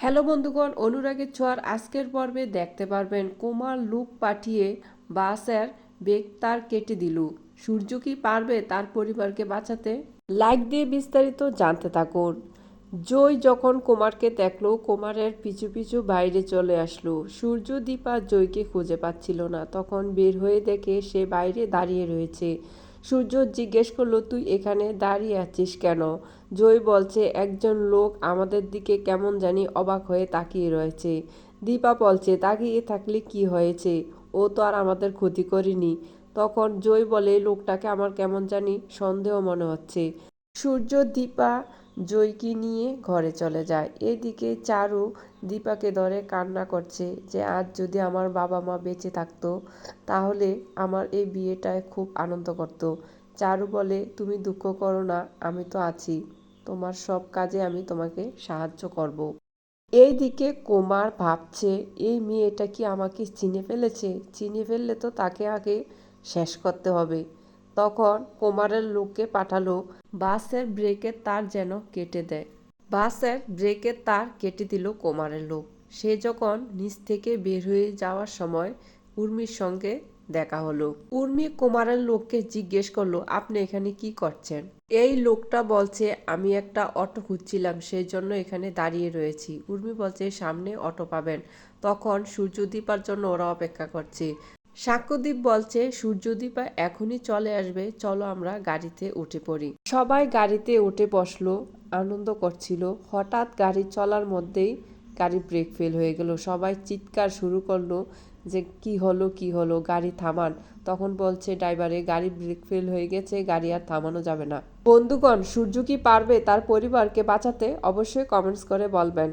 Hello বন্ধুগণ, অনুরাগের ছোঁয়ার আজকের পর্বে দেখতে পারবেন কুমার লুক পাঠিয়ে বাসের বেগ তার কেটে দিল। সূর্য কি পারবে তার পরিবারকে বাঁচাতে? লাইক দিয়ে বিস্তারিত জানতে থাকুন। জয় যখন কুমারকে দেখলো, কুমারের পিছু পিছু বাইরে চলে আসলো। সূর্য দীপা জয়কে খুঁজে পাচ্ছিল না, তখন বের হয়ে দেখে সে বাইরে দাঁড়িয়ে রয়েছে। সূর্য জিজ্ঞেস করলো, তুই এখানে দাঁড়িয়ে আছিস কেন? জয় বলছে, একজন লোক আমাদের দিকে কেমন জানি অবাক হয়ে তাকিয়ে রয়েছে। দীপা বলছে, তাকিয়ে থাকলে কি হয়েছে, ও তো আর আমাদের ক্ষতি করেনি। তখন জয় বলে, লোকটাকে আমার কেমন জানি সন্দেহ মনে হচ্ছে। সূর্য দীপা জয়কে নিয়ে ঘরে চলে যায়। এদিকে চারু দীপাকে ধরে কান্না করছে যে আজ যদি আমার বাবা মা বেঁচে থাকতো তাহলে আমার এই বিয়েটায় খুব আনন্দ করত। চারু বলে, তুমি দুঃখ করো না, আমি তো আছি, তোমার সব কাজে আমি তোমাকে সাহায্য করব। এইদিকে কুমার ভাবছে, এই মেয়েটা কি আমাকে চিনে ফেলেছে? চিনে ফেললে তো তাকে আগে শেষ করতে হবে। তখন কুমারের লোককে পাঠালো বাসের ব্রেকের তার যেন কেটে দেয়। বাসের ব্রেকের তার কেটে দিল কুমারের লোক। সে যখন নিচ থেকে বের হয়ে যাওয়ার সময় উর্মির সঙ্গে দেখা হলো। উর্মি কুমারের লোককে জিজ্ঞেস করলো, আপনি এখানে কি করছেন? এই লোকটা বলছে, আমি একটা অটো খুঁজছিলাম, সেই জন্য এখানে দাঁড়িয়ে রয়েছি। উর্মি বলছে, সামনে অটো পাবেন। তখন সূর্যদীপার জন্য ওরা অপেক্ষা করছে। সাক্ষ্যদীপ বলছে, সূর্যদীপা এখনই চলে আসবে, চলো আমরা গাড়িতে উঠে পড়ি। সবাই গাড়িতে উঠে বসলো, আনন্দ করছিল। হঠাৎ গাড়ি চলার মধ্যেই গাড়ি ব্রেক ফেল হয়ে গেল। সবাই চিৎকার শুরু করলো যে কি হলো কি হলো, গাড়ি থামান। তখন বলছে ড্রাইভারে, গাড়ি ব্রেক ফেল হয়ে গেছে, গাড়ি আর থামানো যাবে না। বন্ধুগণ, সূর্য কি পারবে তার পরিবারকে বাঁচাতে? অবশ্যই কমেন্টস করে বলবেন।